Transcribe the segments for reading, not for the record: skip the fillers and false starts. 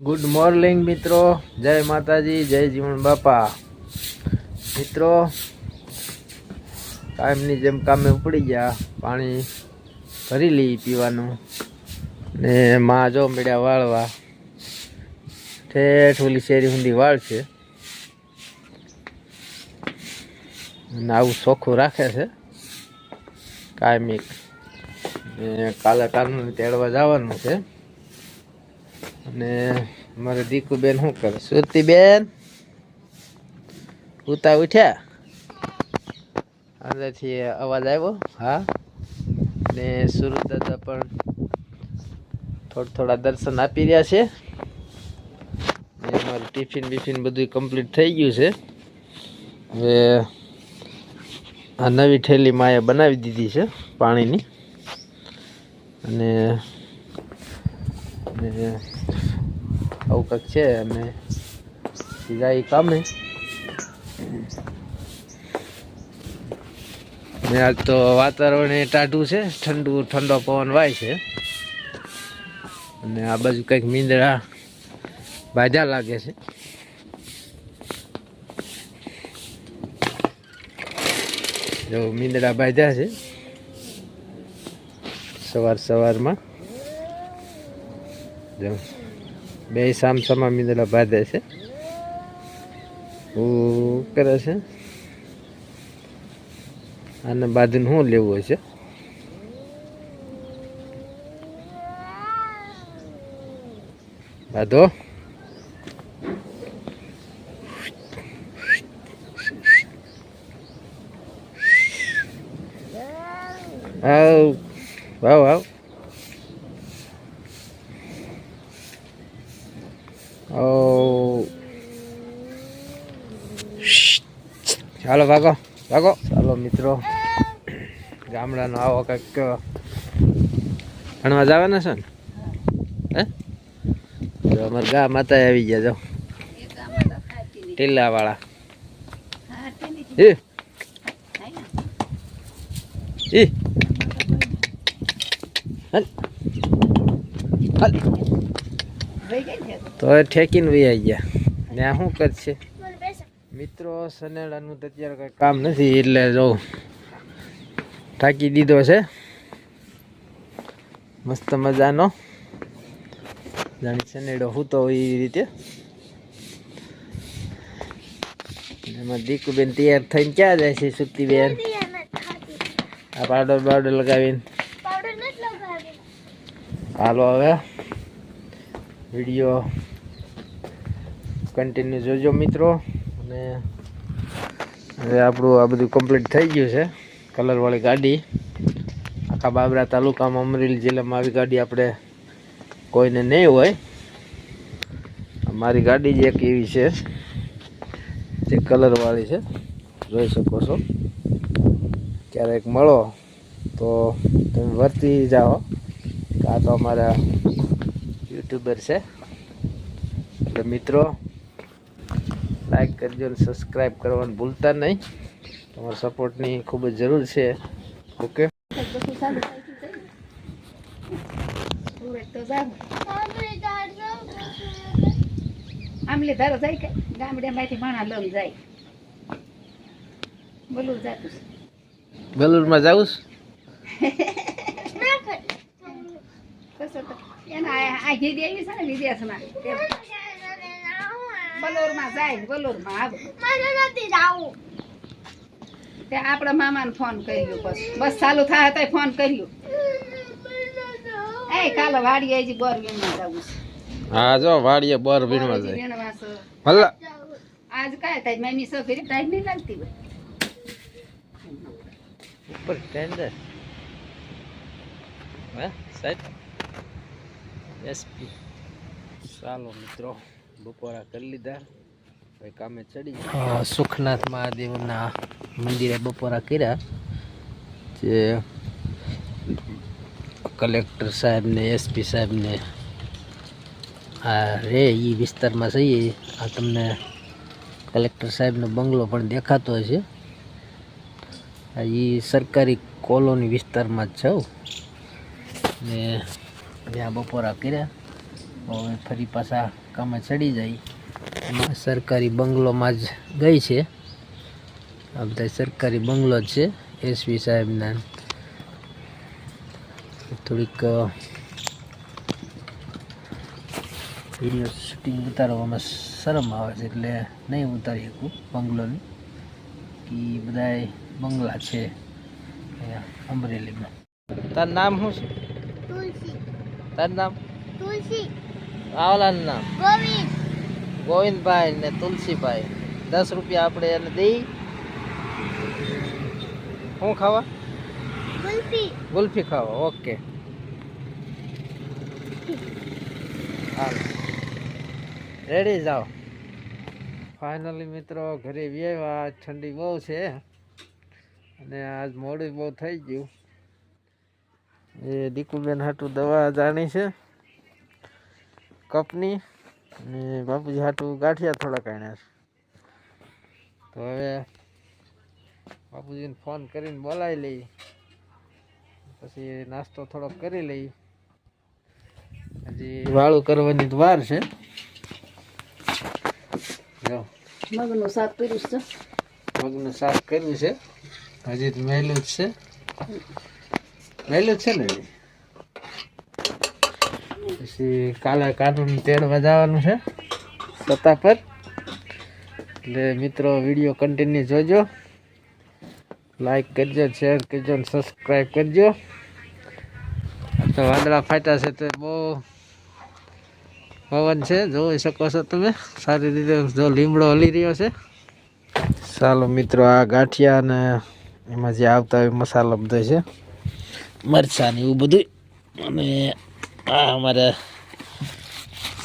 Good morning મિત્રો, જય માતાજી, જય જીવણ બાપા. મિત્રો કાયમની જેમ કામે ઉપડી ગયા, પાણી ભરી લઈ પીવાનું ને માં જો મળ્યા વાળવા. ઠેઠ ઓલી શેરી સુધી વાળ છે અને આવું ચોખ્ખું રાખે છે કાયમિક. ને કાલે કાનૂન તેડવા જવાનું છે. અને મારે દીકુ બેન શું કરે? સુરતી બેન ઉતા ઉઠ્યા? અંદરથી અવાજ આવ્યો. હા, ને સુરત દાદા પણ થોડા દર્શન આપી રહ્યા છે. ને મારું ટિફિન બિફિન બધું કમ્પ્લીટ થઈ ગયું છે. હવે આ નવી ઠેલી માએ બનાવી દીધી છે પાણીની. અને આવું કંઈક છે. અને જાય કામે. ને આજ તો વાતાવરણ ટાઢું છે, ઠંડો પવન વાય છે. અને આ બાજુ કંઈક મીંદડા બાજા લાગે છે. જો મીંદડા બાજા છે સવારમાં. જો બે સામસામા મીંદડા બાંધે છે. શું કરે છે? આને બાંધીને શું લેવું હશે? બાંધો. આવ વાવ આવ. ચાલો ભાગો ભાગો. ચાલો મિત્રો, ગામડાનો આવો કંઈક ભણવા જવાના છે ને? હે, જો અમારા ગા માતા આવી ગયા. જો ટીલા વાળા. તો ઠેકીને વહી આવી ગયા. ત્યાં શું કરશે મિત્રો? સનેડાનું તો અત્યારે કંઈ કામ નથી, એટલે જો ઠાકી દીધો છે મસ્ત મજાનો. જાણી સનેડો હૂતો હોય એ રીતે. એમાં દીકુબેન તૈયાર થઈને ક્યાં જાય છે? સુરતીબેન આ પાવડર લગાવીને. હાલો હવે વિડીયો કન્ટિન્યુ જોજો મિત્રો. અને હવે આપણું આ બધું કમ્પ્લીટ થઈ ગયું છે. કલરવાળી ગાડી આખા બાબરા તાલુકામાં, અમરેલી જિલ્લામાં આવી ગાડી આપણે કોઈને નહીં હોય. મારી ગાડી જ એક એવી છે જે કલરવાળી છે, જોઈ શકો છો. ક્યારેક મળો તો તમે વર્તી જાઓ. આ તો અમારા યુટ્યુબર છે. એટલે મિત્રો લાઈક કરજો અને સબસ્ક્રાઈબ કરવાનું ભૂલતા નહીં. તમારા સપોર્ટની ખૂબ જ જરૂર છે. ઓકે, આમલે ધારો જાય કે ગામડામાંથી માણા લમ જાય. બલુર જાતું બેલુરમાં જાઉં એના આ ઘીડી આવી છે ને વિદેશમાં, બલોરમાં જાય. બલોરમાં આવે તે આપણા મામાને ફોન કર્યો. બસ ચાલુ થાય તો ફોન કર્યો. એ કાલે વાડી આવી બોર વીણવા જવું છે. હા, જો વાડીએ બોર વીણવા જાય. ભલા આજ કાય થાય મમ્મી સો ફેરી ટાઈમ નહીં લાગતી હોય ઉપર ટેન્ડર. હે સાહેબ એસપી. ચાલો મિત્રો, બપોરા કરી લીધા, ભાઈ કામે ચડી ગયા. સુખનાથ મહાદેવના મંદિરે બપોરા કર્યા. જે કલેક્ટર સાહેબને, એસપી સાહેબને આ રે એ વિસ્તારમાં જઈએ. આ તમને કલેક્ટર સાહેબનો બંગલો પણ દેખાતો હશે. એ સરકારી કોલોની વિસ્તારમાં જ છે. ને ત્યાં બપોરા કર્યા. હવે ફરી પાછા તડકામાં ચડી જાય એમાં સરકારી બંગલોમાં જ ગઈ છે. આ બધા સરકારી બંગલો જ છે એસપી સાહેબના. થોડીક વિડીયો શૂટિંગ ઉતારવામાં શરમ આવે છે એટલે નહીં ઉતારી શકું બંગલોની. કે બધા બંગલા છે અહીંયા અમરેલીમાં. તારું નામ શું છે? તુલસી. તારું નામ? તુલસી. આવલાનું નામ ગોવિંદ. ગોવિંદભાઈ ને તુલસીભાઈ. 10 રૂપિયા આપણે એને દઈ. શું ખાવા? ગુલ્ફી. ગુલ્ફી ખાવા. ઓકે હાલ રેડી જાઓ. ફાઇનલી મિત્રો ઘરે વ્યવા. ઠંડી બહુ છે અને આજ મોડું બહુ થઈ ગયું. એ દીકુબેન હાટું દવા જાણી છે કપની, અને બાપુજી હાટું ગાંઠિયા થોડા કાઢ્યા છે. તો હવે બાપુજીને ફોન કરીને બોલાવી લઈ, પછી નાસ્તો થોડોક કરી લઈ. હજી વાળું કરવાની વાર છે. જો મગનું શાક કર્યું છે. મગનું શાક કર્યું છે. હજી તો મહેલું જ છે. મહેલું જ છે ને. પછી કાલે કાઢું તેડવા જવાનું છે સત્તા પર. એટલે મિત્રો વિડીયો કન્ટિન્યુ જોજો, લાઈક કરજો, શેર કરજો અને સબસ્ક્રાઈબ કરજો. તો વાદળા ફાટ્યા છે તો બહુ પવન છે, જોઈ શકો છો તમે સારી રીતે. જો લીમડો હલી રહ્યો છે. ચાલો મિત્રો આ ગાંઠિયા ને એમાં જે આવતા હોય મસાલો બધો છે, મરચાં ને એવું બધું. અને આ અમારા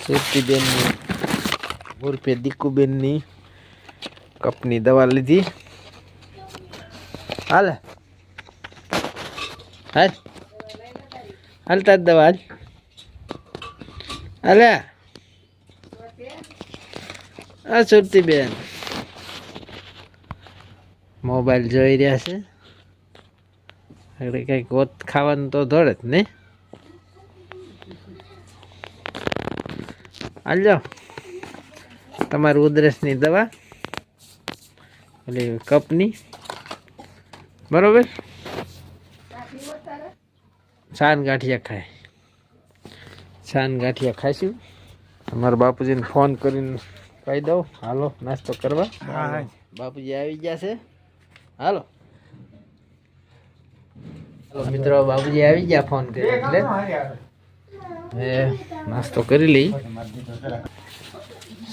સુરતીબેનની ઉર્ફે દીકુબેનની કપની દવા લીધી. હાલે હાલ હાલતા જ દવા હાલે. આ સુરતીબેન મોબાઈલ જોઈ રહ્યા છે. એટલે કંઈક ગોત ખાવાનું તો ધોળે જ નહીં. હાલજો તમારી ઉધરસની દવા એટલે કપની, બરોબર. છાન ગાંઠિયા ખાય. છાન ગાંઠિયા ખાઈશું. અમારા બાપુજીને ફોન કરીને કહી દઉં હાલો નાસ્તો કરવા. બાપુજી આવી ગયા છે. હાલો હાલો મિત્રો, બાપુજી આવી ગયા ફોન કરી એટલે હવે નાસ્તો કરી લઈ.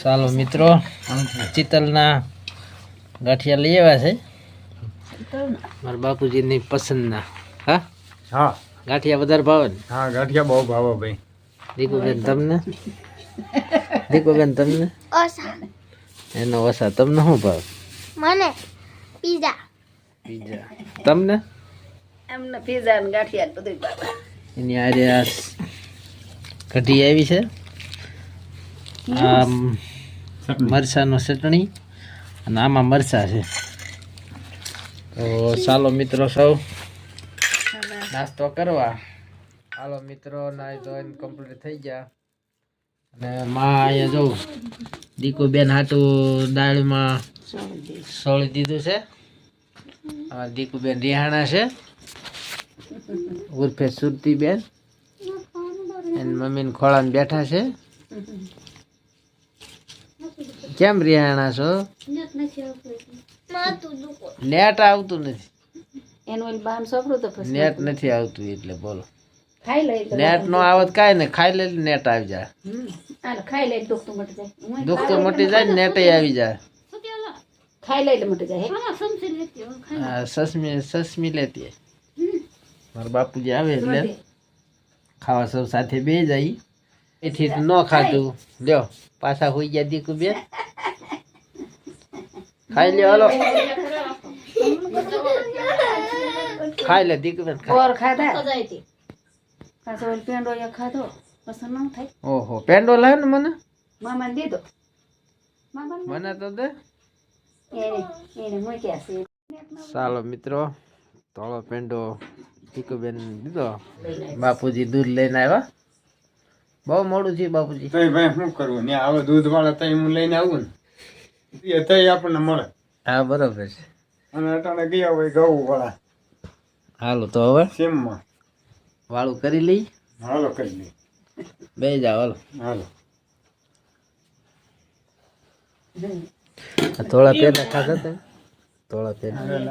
ચાલો મિત્રો, ચિતલના ગાંઠિયા લઈ આવ્યા છે મારા બાપુજીની પસંદના. હા હા ગાંઠિયા વધારે ભાવે ને? હા ગાંઠિયા બહુ ભાવે ભાઈ. દીકુબેન તમને? દીકુબેન તમને? ઓસા. એનો ઓછા. તમને શું ભાવે? મને પીઝા. પીઝા. તમને? એમને પીઝા ને ગાંઠિયા બધું ભાવે. એની આરે આ કઢી આવી છે. આમ મરચાંનો ચટણી અને આમાં મરચાં છે. તો ચાલો મિત્રો સૌ નાસ્તો કરવા. હાલો મિત્રો, નાઈ ધોઈને કમ્પ્લીટ થઈ ગયા. અને માં અહીંયા જોઉં દીકુબેન હાટું દાળમાં સોળી દીધું છે. અમારા દીકુબેન રિહાણા છે ઉર્ફે સુરતીબેન. એની મમ્મીને ખોળામાં બેઠા છે. કેમ રિહાણા છો? માથું દુખો. નેટ આવતું નથી. એનું ઓલું બામ સોપડું તો પછી નેટ નથી આવતું એટલે બોલો. ખાઈ લઈ એટલે નેટ નો આવત કાંઈ ને, ખાઈ લે નેટ આવી જાય. હાલો ખાઈ લઈ દુઃખ તો મટી જાય. હું દુઃખ તો મટી જાય ને નેટ આવી જાય. ખાઈ લઈ એટલે મટી જાય. હા સસમી લેતી હોય. મારા બાપુજી આવે એટલે ખાવા સૌ સાથે બે જાય. એથી ન ખાધું લ્યો પાછા હોઈ ગયા દીકુબેન. ખાઈ લ્યો હાલો. ખાઈ લે દીકુબેન. ઓર ખાધા પાછો ઓલો પેંડો એક ખાધો પછી ન થાય. ઓહો પેંડો લાવ ને મને. મામાને દીધો. મામાને મને તો દે. એને મૂક્યા છે. ચાલો મિત્રો, ધોળો પેંડો દીકુબેન દીધો. બાપુજી દૂધ લઈને આવ્યા. બહુ મોડું થયું બાપુજી. તઈ ભાઈ શું કરવું ને આવે દૂધ વાળા તઈ હું લઈને આવું ને એ તઈ આપણને મળે. હા બરોબર છે. અને અટાણે ગયા હોય ઘઉં વાળા હાલો તો હવે સીમમાં. વાળું કરી લઈ. હાલો કરી લઈએ. બે જાઓ હાલો. હાલો. થોડા પેલા ખાધા તમે થોડા પેલા